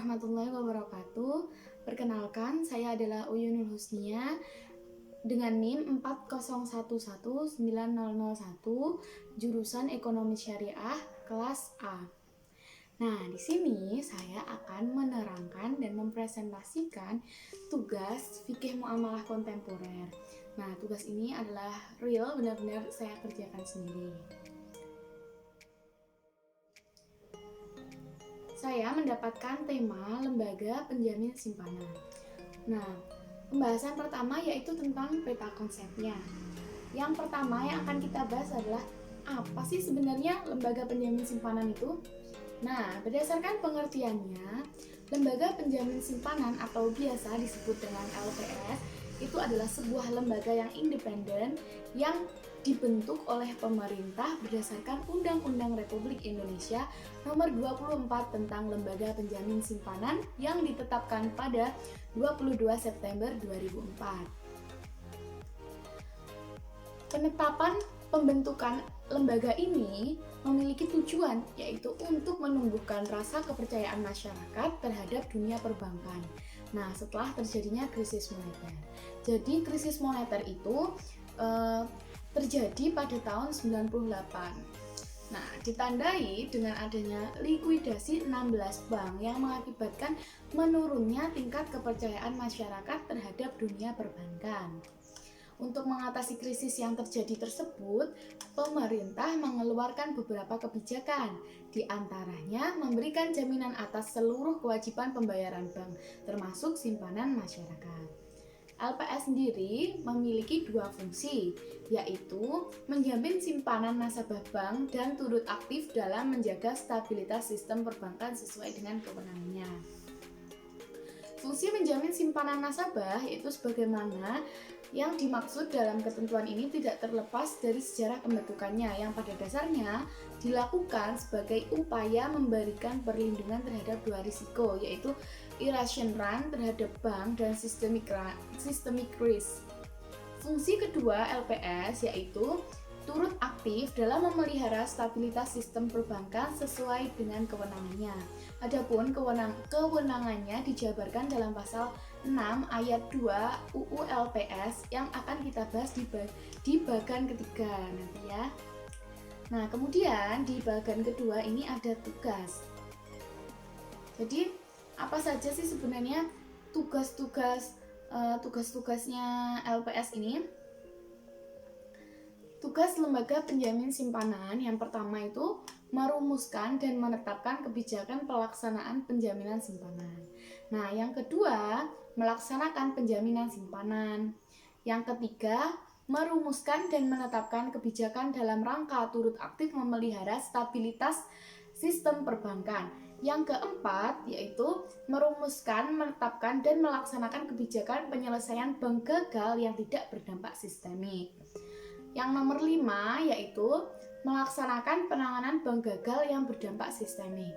warahmatullahi wabarakatuh. Perkenalkan, saya adalah Uyunul Husnia dengan NIM 4011901, jurusan Ekonomi Syariah kelas A. Nah, di sini saya akan menerangkan dan mempresentasikan tugas fikih muamalah kontemporer. Nah, tugas ini adalah real, benar-benar saya kerjakan sendiri. Saya mendapatkan tema lembaga penjamin simpanan. Nah, pembahasan pertama yaitu tentang peta konsepnya. Yang pertama yang akan kita bahas adalah apa sih sebenarnya lembaga penjamin simpanan itu? Nah, berdasarkan pengertiannya, lembaga penjamin simpanan atau biasa disebut dengan LPS itu adalah sebuah lembaga yang independen yang dibentuk oleh pemerintah berdasarkan Undang-Undang Republik Indonesia Nomor 24 tentang Lembaga Penjamin Simpanan yang ditetapkan pada 22 September 2004. Penetapan pembentukan lembaga ini memiliki tujuan, yaitu untuk menumbuhkan rasa kepercayaan masyarakat terhadap dunia perbankan. Nah, setelah terjadinya krisis moneter. Jadi, krisis moneter itu terjadi pada tahun 98. Nah, ditandai dengan adanya likuidasi 16 bank yang mengakibatkan menurunnya tingkat kepercayaan masyarakat terhadap dunia perbankan. Untuk mengatasi krisis yang terjadi tersebut, pemerintah mengeluarkan beberapa kebijakan, di antaranya memberikan jaminan atas seluruh kewajiban pembayaran bank, termasuk simpanan masyarakat. LPS sendiri memiliki dua fungsi, yaitu menjamin simpanan nasabah bank dan turut aktif dalam menjaga stabilitas sistem perbankan sesuai dengan kewenangannya. Fungsi menjamin simpanan nasabah yaitu sebagaimana yang dimaksud dalam ketentuan ini tidak terlepas dari sejarah pembentukannya yang pada dasarnya dilakukan sebagai upaya memberikan perlindungan terhadap dua risiko, yaitu irrational run terhadap bank dan systemic risk. Fungsi kedua LPS yaitu turut aktif dalam memelihara stabilitas sistem perbankan sesuai dengan kewenangannya. Adapun kewenangannya dijabarkan dalam pasal 6 ayat 2 UU LPS yang akan kita bahas di bagian ketiga nanti ya. Nah, kemudian di bagian kedua ini ada tugas. Jadi, apa saja sih sebenarnya tugas-tugasnya LPS ini? Tugas lembaga penjamin simpanan yang pertama itu merumuskan dan menetapkan kebijakan pelaksanaan penjaminan simpanan. Nah, yang kedua, melaksanakan penjaminan simpanan. Yang ketiga, merumuskan dan menetapkan kebijakan dalam rangka turut aktif memelihara stabilitas sistem perbankan. Yang keempat, yaitu merumuskan, menetapkan, dan melaksanakan kebijakan penyelesaian bank gagal yang tidak berdampak sistemik. Yang nomor 5 yaitu melaksanakan penanganan bank gagal yang berdampak sistemik.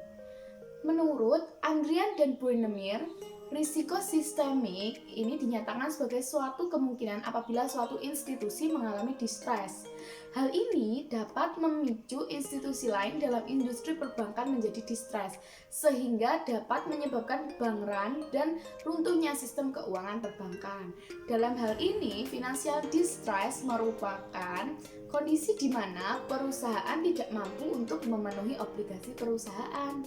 Menurut Andrian dan Brunner, risiko sistemik ini dinyatakan sebagai suatu kemungkinan apabila suatu institusi mengalami distress. Hal ini dapat memicu institusi lain dalam industri perbankan menjadi distress, sehingga dapat menyebabkan bank run dan runtuhnya sistem keuangan perbankan. Dalam hal ini, financial distress merupakan kondisi di mana perusahaan tidak mampu untuk memenuhi obligasi perusahaan.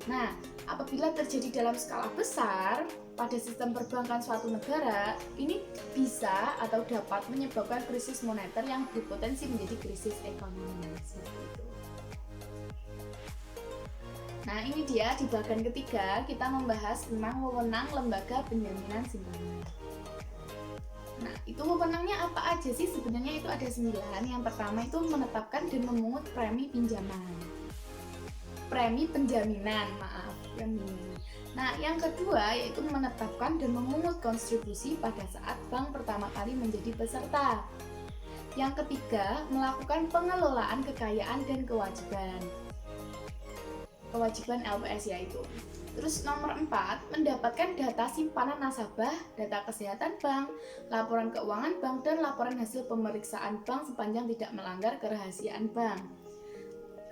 Nah, apabila terjadi dalam skala besar pada sistem perbankan suatu negara, ini bisa atau dapat menyebabkan krisis moneter yang berpotensi menjadi krisis ekonomi. Seperti itu. Nah, ini dia di bagian ketiga kita membahas tentang wewenang lembaga penjaminan simpanan. Nah, itu wewenangnya apa aja sih? Sebenarnya itu ada 9. Yang pertama itu menetapkan dan memungut premi pinjaman. Premi penjaminan. Nah, yang kedua yaitu menetapkan dan memungut kontribusi pada saat bank pertama kali menjadi peserta. Yang ketiga, melakukan pengelolaan kekayaan dan kewajiban LPS yaitu. Terus nomor 4, mendapatkan data simpanan nasabah, data kesehatan bank, laporan keuangan bank, dan laporan hasil pemeriksaan bank sepanjang tidak melanggar kerahasiaan bank.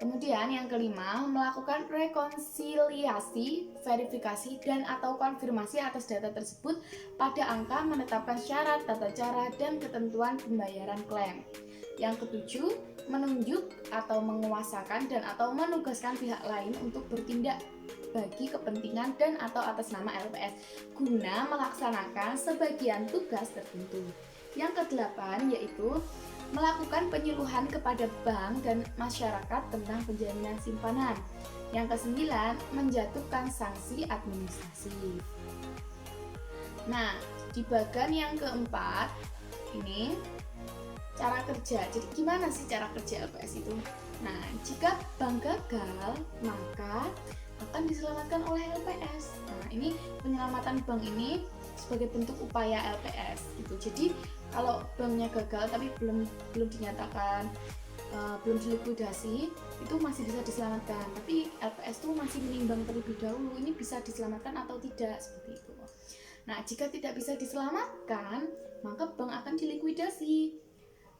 Kemudian yang kelima, melakukan rekonsiliasi, verifikasi, dan atau konfirmasi atas data tersebut pada angka, menetapkan syarat, tata cara, dan ketentuan pembayaran klaim. Yang ketujuh, menunjuk atau menguasakan dan atau menugaskan pihak lain untuk bertindak bagi kepentingan dan atau atas nama LPS guna melaksanakan sebagian tugas tertentu. Yang kedelapan yaitu melakukan penyuluhan kepada bank dan masyarakat tentang penjaminan simpanan. Yang kesembilan, menjatuhkan sanksi administrasi. Nah, di bagian yang keempat ini cara kerja. Jadi gimana sih cara kerja LPS itu? Nah, jika bank gagal, maka akan diselamatkan oleh LPS. Nah, ini penyelamatan bank ini sebagai bentuk upaya LPS gitu. Jadi kalau banknya gagal tapi belum dinyatakan belum dilikuidasi, itu masih bisa diselamatkan. Tapi LPS itu masih menimbang terlebih dahulu ini bisa diselamatkan atau tidak, seperti itu. Nah, jika tidak bisa diselamatkan, maka bank akan dilikuidasi.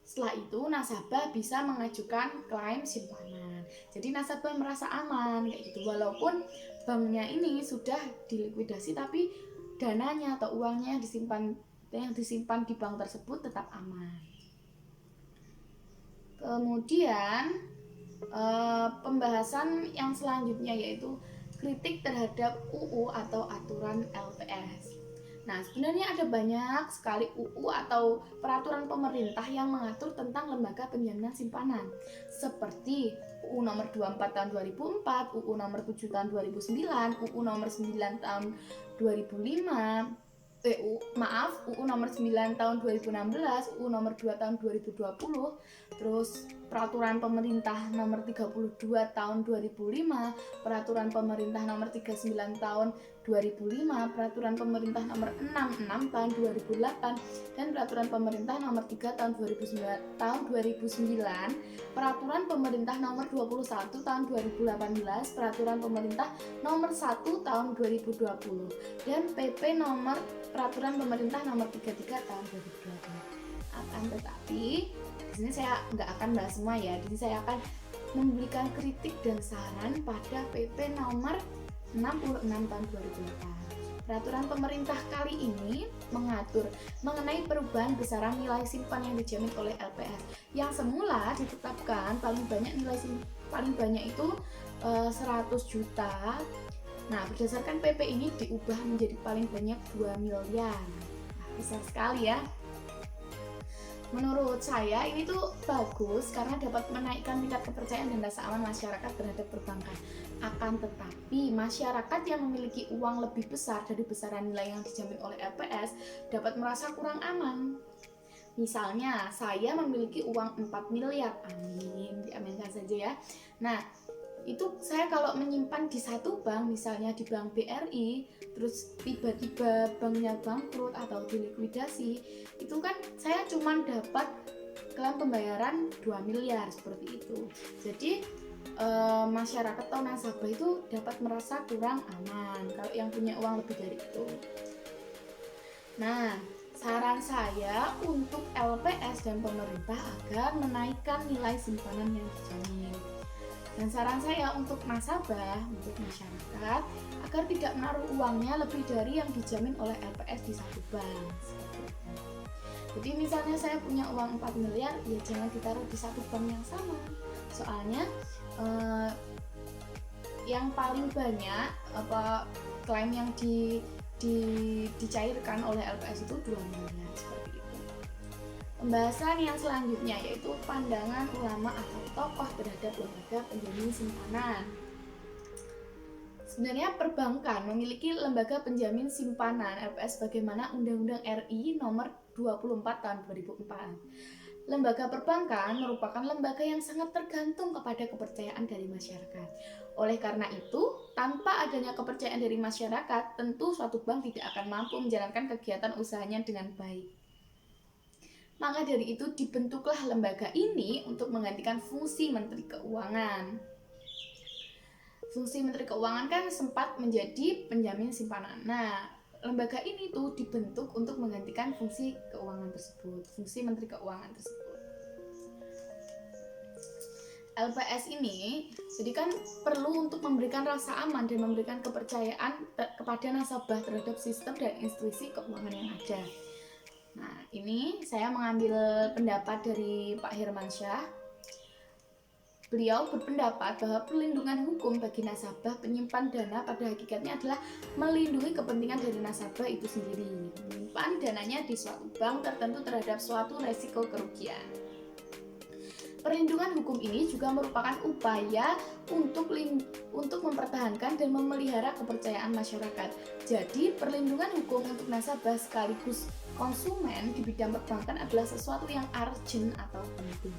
Setelah itu nasabah bisa mengajukan klaim simpanan. Jadi nasabah merasa aman kayak gitu, walaupun banknya ini sudah dilikuidasi tapi dananya atau uangnya yang disimpan di bank tersebut tetap aman. Kemudian pembahasan yang selanjutnya yaitu kritik terhadap UU atau aturan LPS. Nah, sebenarnya ada banyak sekali UU atau peraturan pemerintah yang mengatur tentang lembaga penjaminan simpanan, seperti UU nomor 24 tahun 2004, UU nomor 7 tahun 2009, UU nomor 9 tahun 2005, UU nomor 9 tahun 2016, UU nomor 2 tahun 2020, terus peraturan pemerintah nomor 32 tahun 2005, peraturan pemerintah nomor 39 tahun 2005, peraturan pemerintah nomor 66 tahun 2008, dan peraturan pemerintah nomor 3 tahun 2009, peraturan pemerintah nomor 21 tahun 2018, peraturan pemerintah nomor 1 tahun 2020, dan PP nomor peraturan pemerintah nomor 33 tahun 2020. Akan tetapi di sini saya nggak akan bahas semua ya. Di sini saya akan memberikan kritik dan saran pada PP nomor 66 tahun 2008. Peraturan pemerintah kali ini mengatur mengenai perubahan besaran nilai simpan yang dijamin oleh LPS. Yang semula ditetapkan paling banyak itu 100 juta. Nah, berdasarkan PP ini diubah menjadi paling banyak 2 miliar. Nah, besar sekali ya. Menurut saya ini tuh bagus karena dapat menaikkan tingkat kepercayaan dan rasa aman masyarakat terhadap perbankan. Akan tetapi, masyarakat yang memiliki uang lebih besar dari besaran nilai yang dijamin oleh LPS dapat merasa kurang aman. Misalnya, saya memiliki uang 4 miliar, amin, diaminkan saja ya. Nah, itu saya kalau menyimpan di satu bank, misalnya di bank BRI, terus tiba-tiba banknya bangkrut atau dilikuidasi, itu kan saya cuma dapat klaim pembayaran 2 miliar seperti itu. Jadi masyarakat atau nasabah itu dapat merasa kurang aman kalau yang punya uang lebih dari itu. Nah, saran saya untuk LPS dan pemerintah agar menaikkan nilai simpanan yang dijamin. Dan saran saya untuk nasabah, untuk masyarakat, agar tidak menaruh uangnya lebih dari yang dijamin oleh LPS di satu bank. Jadi misalnya saya punya uang 4 miliar, ya jangan ditaruh di satu bank yang sama. Soalnya yang paling banyak klaim yang dicairkan oleh LPS itu 2 miliar seperti itu. Pembahasan yang selanjutnya yaitu pandangan ulama atau tokoh terhadap lembaga penjamin simpanan. Sebenarnya perbankan memiliki lembaga penjamin simpanan LPS bagaimana Undang-Undang RI nomor 24 tahun 2004. Lembaga perbankan merupakan lembaga yang sangat tergantung kepada kepercayaan dari masyarakat. Oleh karena itu, tanpa adanya kepercayaan dari masyarakat, tentu suatu bank tidak akan mampu menjalankan kegiatan usahanya dengan baik. Maka dari itu dibentuklah lembaga ini untuk menggantikan fungsi Menteri Keuangan. Fungsi Menteri Keuangan kan sempat menjadi penjamin simpanan. Nah, lembaga ini tuh dibentuk untuk menggantikan fungsi keuangan tersebut, fungsi Menteri Keuangan tersebut. LPS ini jadi kan perlu untuk memberikan rasa aman dan memberikan kepercayaan kepada nasabah terhadap sistem dan institusi keuangan yang ada. Nah, ini saya mengambil pendapat dari Pak Hirmansyah. Beliau berpendapat bahwa perlindungan hukum bagi nasabah penyimpan dana pada hakikatnya adalah melindungi kepentingan dari nasabah itu sendiri, menyimpan dananya di suatu bank tertentu terhadap suatu resiko kerugian. Perlindungan hukum ini juga merupakan upaya untuk mempertahankan dan memelihara kepercayaan masyarakat. Jadi, perlindungan hukum untuk nasabah sekaligus konsumen di bidang perbankan adalah sesuatu yang urgent atau penting.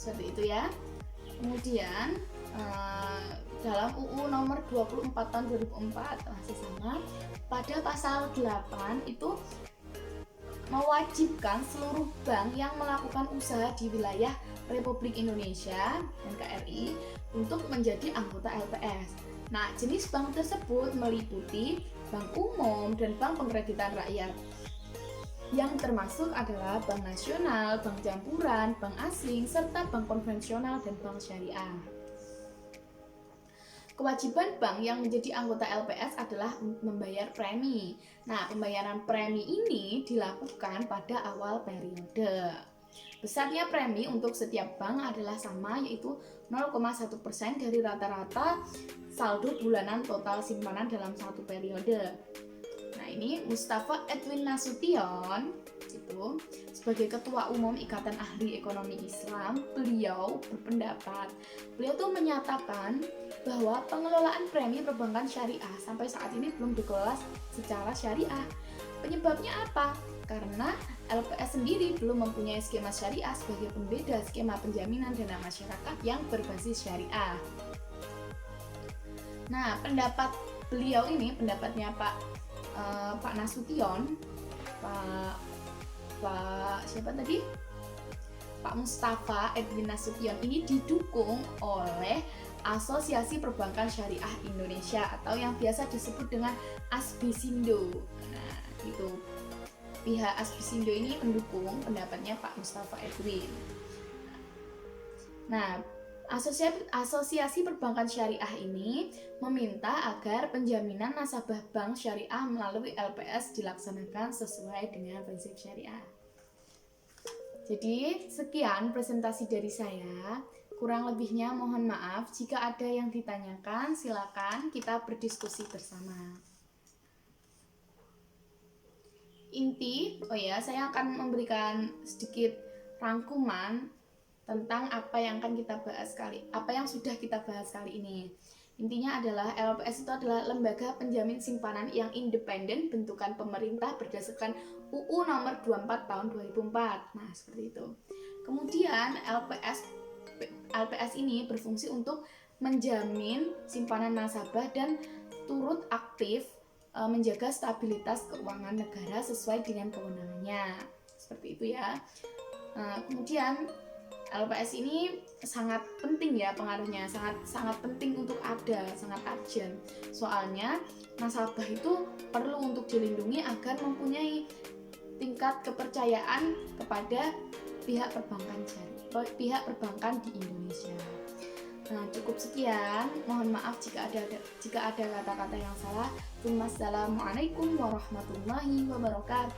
Seperti itu ya. Kemudian dalam UU nomor 24 tahun 2004 masih sama, pada pasal 8 itu mewajibkan seluruh bank yang melakukan usaha di wilayah Republik Indonesia (NKRI) untuk menjadi anggota LPS. Nah, jenis bank tersebut meliputi bank umum dan bank pengkreditan rakyat, yang termasuk adalah bank nasional, bank campuran, bank asing, serta bank konvensional dan bank syariah. Kewajiban bank yang menjadi anggota LPS adalah membayar premi. Nah, pembayaran premi ini dilakukan pada awal periode. Besarnya premi untuk setiap bank adalah sama, yaitu 0,1% dari rata-rata saldo bulanan total simpanan dalam satu periode. Nah, ini Mustafa Edwin Nasution itu sebagai Ketua Umum Ikatan Ahli Ekonomi Islam, beliau berpendapat, beliau tuh menyatakan bahwa pengelolaan premi perbankan syariah sampai saat ini belum dikelola secara syariah. Penyebabnya apa? Karena LPS sendiri belum mempunyai skema syariah sebagai pembeda skema penjaminan dana masyarakat yang berbasis syariah. Nah, pendapat beliau ini, pendapatnya Pak Nasution, Pak siapa tadi? Pak Mustafa Edwin Nasution ini didukung oleh Asosiasi Perbankan Syariah Indonesia atau yang biasa disebut dengan ASBISindo. Nah, itu pihak ASBISindo ini mendukung pendapatnya Pak Mustafa Edwin. Nah, Asosiasi Perbankan Syariah ini meminta agar penjaminan nasabah bank syariah melalui LPS dilaksanakan sesuai dengan prinsip syariah. Jadi, sekian presentasi dari saya. Kurang lebihnya mohon maaf. Jika ada yang ditanyakan, silakan kita berdiskusi bersama. Saya akan memberikan sedikit rangkuman tentang apa yang sudah kita bahas kali ini. Intinya adalah LPS itu adalah lembaga penjamin simpanan yang independen bentukan pemerintah berdasarkan UU nomor 24 tahun 2004. Nah, seperti itu. Kemudian LPS ini berfungsi untuk menjamin simpanan nasabah dan turut aktif menjaga stabilitas keuangan negara sesuai dengan kewenangannya. Seperti itu ya. Kemudian LPS ini sangat penting ya pengaruhnya, sangat penting untuk ada, sangat urgent. Soalnya nasabah itu perlu untuk dilindungi agar mempunyai tingkat kepercayaan kepada pihak perbankan di Indonesia. Nah, cukup sekian. Mohon maaf jika ada kata-kata yang salah. Wassalamualaikum warahmatullahi wabarakatuh.